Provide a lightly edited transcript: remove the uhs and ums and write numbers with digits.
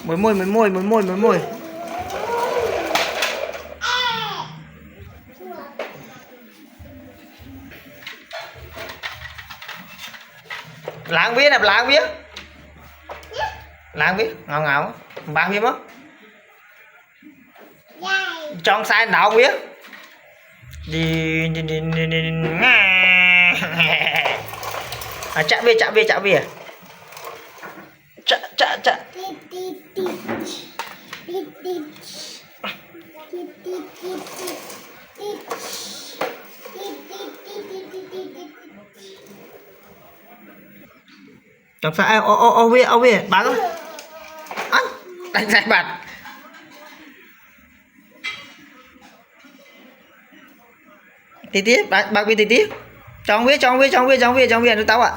Mùi. Láng vía nè, láng vía. Láng vía, ngào. Ba vía mất. Trong sai đảo vía. Đi. À, chạ vía. Chạ. Trong sai ô vía, bán không? Ăn, đánh sai bạn. Tí, bác bị tí. Trong vía, nó tao ạ.